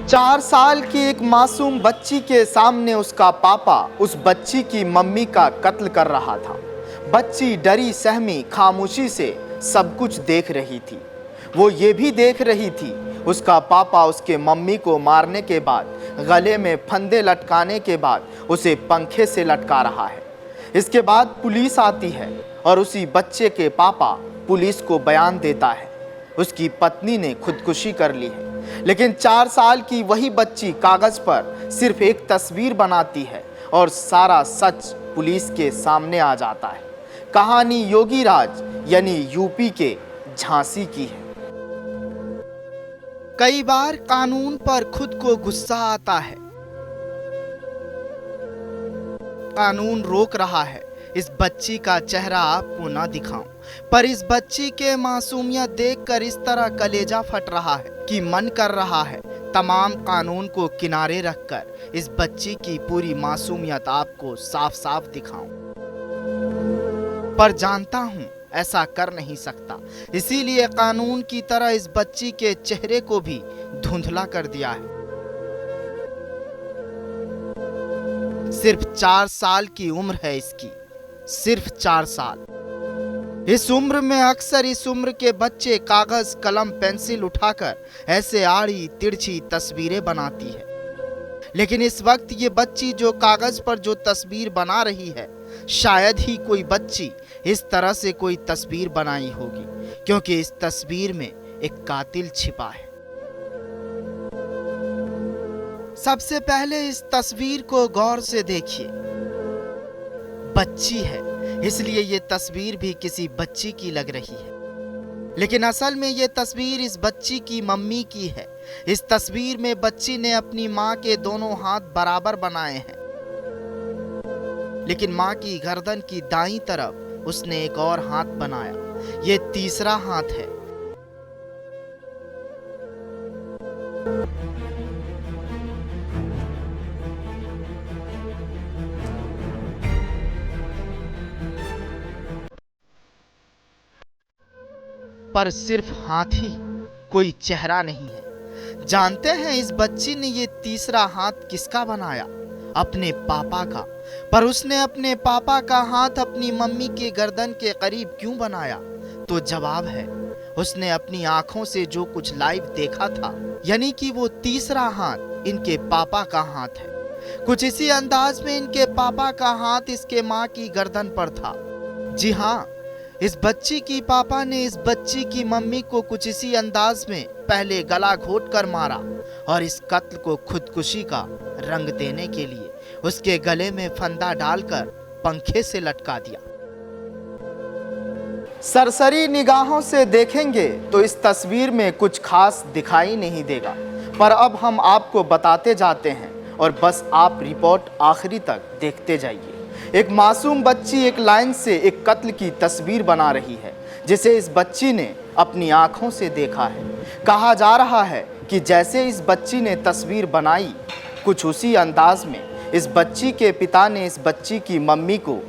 4 साल की एक मासूम बच्ची के सामने उसका पापा उस बच्ची की मम्मी का कत्ल कर रहा था। बच्ची डरी सहमी खामोशी से सब कुछ देख रही थी। वो ये भी देख रही थी उसका पापा उसके मम्मी को मारने के बाद गले में फंदे लटकाने के बाद उसे पंखे से लटका रहा है। इसके बाद पुलिस आती है और उसी बच्चे के पापा पुलिस को बयान देता है उसकी पत्नी ने खुदकुशी कर ली है। लेकिन 4 साल की वही बच्ची कागज पर सिर्फ एक तस्वीर बनाती है और सारा सच पुलिस के सामने आ जाता है। कहानी योगी राज यानी यूपी के झांसी की है। कई बार कानून पर खुद को गुस्सा आता है। कानून रोक रहा है इस बच्ची का चेहरा आपको ना दिखाऊं, पर इस बच्ची के मासूमियत देखकर इस तरह कलेजा फट रहा है कि मन कर रहा है तमाम कानून को किनारे रखकर इस बच्ची की पूरी मासूमियत आपको साफ साफ दिखाऊं। पर जानता हूं ऐसा कर नहीं सकता, इसीलिए कानून की तरह इस बच्ची के चेहरे को भी धुंधला कर दिया है। सिर्फ 4 साल की उम्र है इसकी, सिर्फ 4 साल। इस उम्र में अक्सर इस उम्र के बच्चे कागज कलम पेंसिल उठाकर ऐसे आड़ी तिरछी तस्वीरें बनाती है, लेकिन इस वक्त ये बच्ची जो कागज पर जो तस्वीर बना रही है, शायद ही कोई बच्ची इस तरह से कोई तस्वीर बनाई होगी, क्योंकि इस तस्वीर में एक कातिल छिपा है। सबसे पहले इस तस्वीर को गौर से देखिए। बच्ची है इसलिए ये तस्वीर भी किसी बच्ची की लग रही है, लेकिन असल में ये तस्वीर इस बच्ची की मम्मी की है। इस तस्वीर में बच्ची ने अपनी माँ के दोनों हाथ बराबर बनाए हैं, लेकिन माँ की गर्दन की दाईं तरफ उसने एक और हाथ बनाया, ये तीसरा हाथ है। पर सिर्फ हाथ ही, कोई चेहरा नहीं है। जानते हैं इस बच्ची ने ये तीसरा हाथ किसका बनाया? अपने पापा का। पर उसने अपने पापा का हाथ अपनी मम्मी के गर्दन के करीब क्यों बनाया? तो जवाब है उसने अपनी आंखों से जो कुछ लाइव देखा था, यानी कि वो तीसरा हाथ इनके पापा का हाथ है। कुछ इसी अंदाज में इनके पापा का हाथ इसके माँ की गर्दन पर था। जी हाँ, इस बच्ची की पापा ने इस बच्ची की मम्मी को कुछ इसी अंदाज में पहले गला घोट कर मारा और इस कत्ल को खुदकुशी का रंग देने के लिए उसके गले में फंदा डालकर पंखे से लटका दिया। सरसरी निगाहों से देखेंगे तो इस तस्वीर में कुछ खास दिखाई नहीं देगा, पर अब हम आपको बताते जाते हैं और बस आप रिपोर्ट आखिरी तक देखते जाइए। एक मासूम बच्ची एक लाइन से एक कत्ल की तस्वीर बना रही है, जिसे इस बच्ची ने अपनी आंखों से देखा है। कहा जा रहा है कि जैसे इस बच्ची ने तस्वीर बनाई, कुछ उसी अंदाज में इस बच्ची के पिता ने इस बच्ची की मम्मी को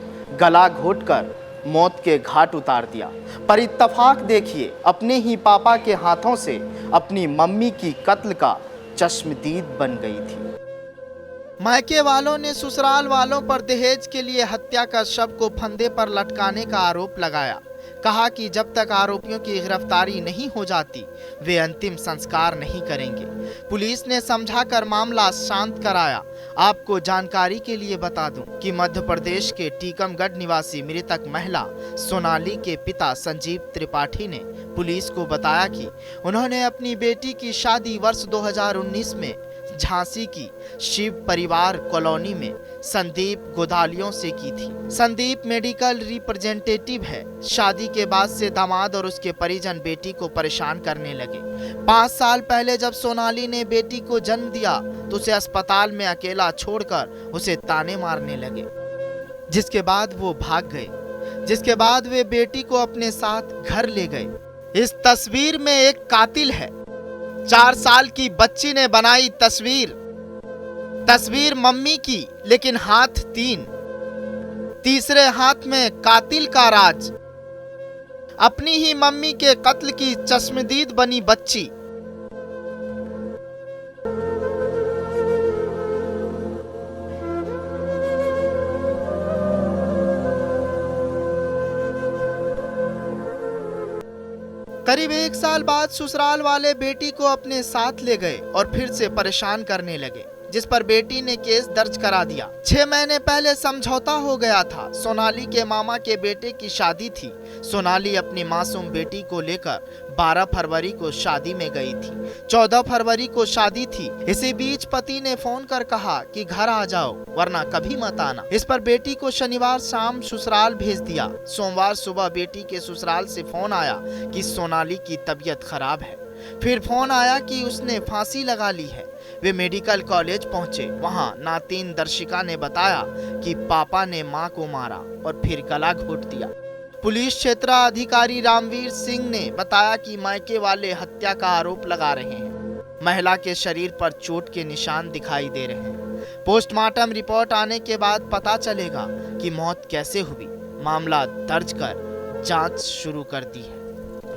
गला घोटकर मौत के घाट उतार दिया। पर इत्तफाक देखिए, अपने ही पापा के हाथों से अपनी मम्मी की कत्ल का चश्मदीद बन गई थी। मायके वालों ने ससुराल वालों पर दहेज के लिए हत्या कर शव को फंदे पर लटकाने का आरोप लगाया। कहा कि जब तक आरोपियों की गिरफ्तारी नहीं हो जाती वे अंतिम संस्कार नहीं करेंगे। पुलिस ने समझाकर मामला शांत कराया। आपको जानकारी के लिए बता दूं कि मध्य प्रदेश के टीकमगढ़ निवासी मृतक महिला सोनाली के पिता संजीव त्रिपाठी ने पुलिस को बताया कि उन्होंने अपनी बेटी की शादी वर्ष 2019 में झांसी की शिव परिवार कॉलोनी में संदीप गोदालियों से की थी। संदीप मेडिकल रिप्रेजेंटेटिव है। शादी के बाद से दामाद और उसके परिजन बेटी को परेशान करने लगे। 5 साल पहले जब सोनाली ने बेटी को जन्म दिया तो उसे अस्पताल में अकेला छोड़कर उसे ताने मारने लगे, जिसके बाद वो भाग गए। जिसके बाद वे बेटी को अपने साथ घर ले गए। इस तस्वीर में एक कातिल है। 4 साल की बच्ची ने बनाई तस्वीर मम्मी की, लेकिन हाथ 3। तीसरे हाथ में कातिल का राज। अपनी ही मम्मी के कत्ल की चश्मदीद बनी बच्ची। करीब 1 साल बाद ससुराल वाले बेटी को अपने साथ ले गए और फिर से परेशान करने लगे, जिस पर बेटी ने केस दर्ज करा दिया। 6 महीने पहले समझौता हो गया था। सोनाली के मामा के बेटे की शादी थी। सोनाली अपनी मासूम बेटी को लेकर 12 फरवरी को शादी में गई थी। 14 फरवरी को शादी थी। इसी बीच पति ने फोन कर कहा कि घर आ जाओ वरना कभी मत आना। इस पर बेटी को शनिवार शाम ससुराल भेज दिया। सोमवार सुबह बेटी के ससुराल से फोन आया कि सोनाली की तबीयत खराब है। फिर फोन आया कि उसने फांसी लगा ली है। वे मेडिकल कॉलेज पहुंचे। वहां नातीन दर्शिका ने बताया कि पापा ने मां को मारा और फिर गला घोट दिया। पुलिस क्षेत्राधिकारी रामवीर सिंह ने बताया कि मायके वाले हत्या का आरोप लगा रहे हैं। महिला के शरीर पर चोट के निशान दिखाई दे रहे हैं। पोस्टमार्टम रिपोर्ट आने के बाद पता चलेगा कि मौत कैसे हुई। मामला दर्ज कर जांच शुरू कर दी है।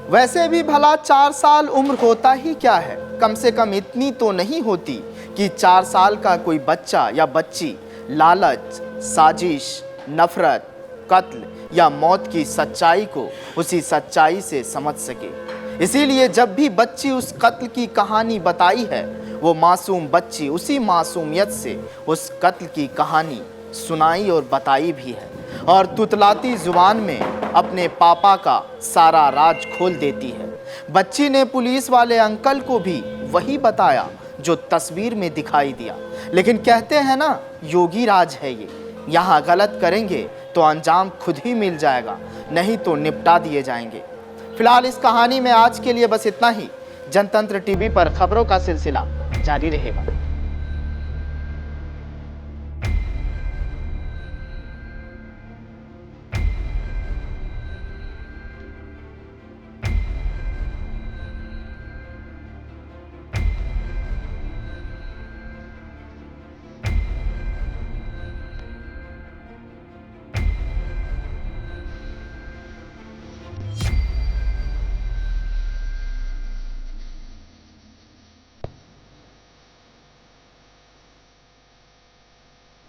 वैसे भी भला 4 साल उम्र होता ही क्या है, कम से कम इतनी तो नहीं होती कि 4 साल का कोई बच्चा या बच्ची लालच, साजिश, नफरत, कत्ल या मौत की सच्चाई को उसी सच्चाई से समझ सके। इसीलिए जब भी बच्ची उस कत्ल की कहानी बताई है, वो मासूम बच्ची उसी मासूमियत से उस कत्ल की कहानी सुनाई और बताई भी है और तुतलाती जुबान में अपने पापा का सारा राज खोल देती है। बच्ची ने पुलिस वाले अंकल को भी वही बताया जो तस्वीर में दिखाई दिया। लेकिन कहते हैं ना, योगी राज है ये। यहाँ गलत करेंगे तो अंजाम खुद ही मिल जाएगा, नहीं तो निपटा दिए जाएंगे। फिलहाल इस कहानी में आज के लिए बस इतना ही। जनतंत्र टीवी पर खबरों का सिलसिला जारी रहेगा।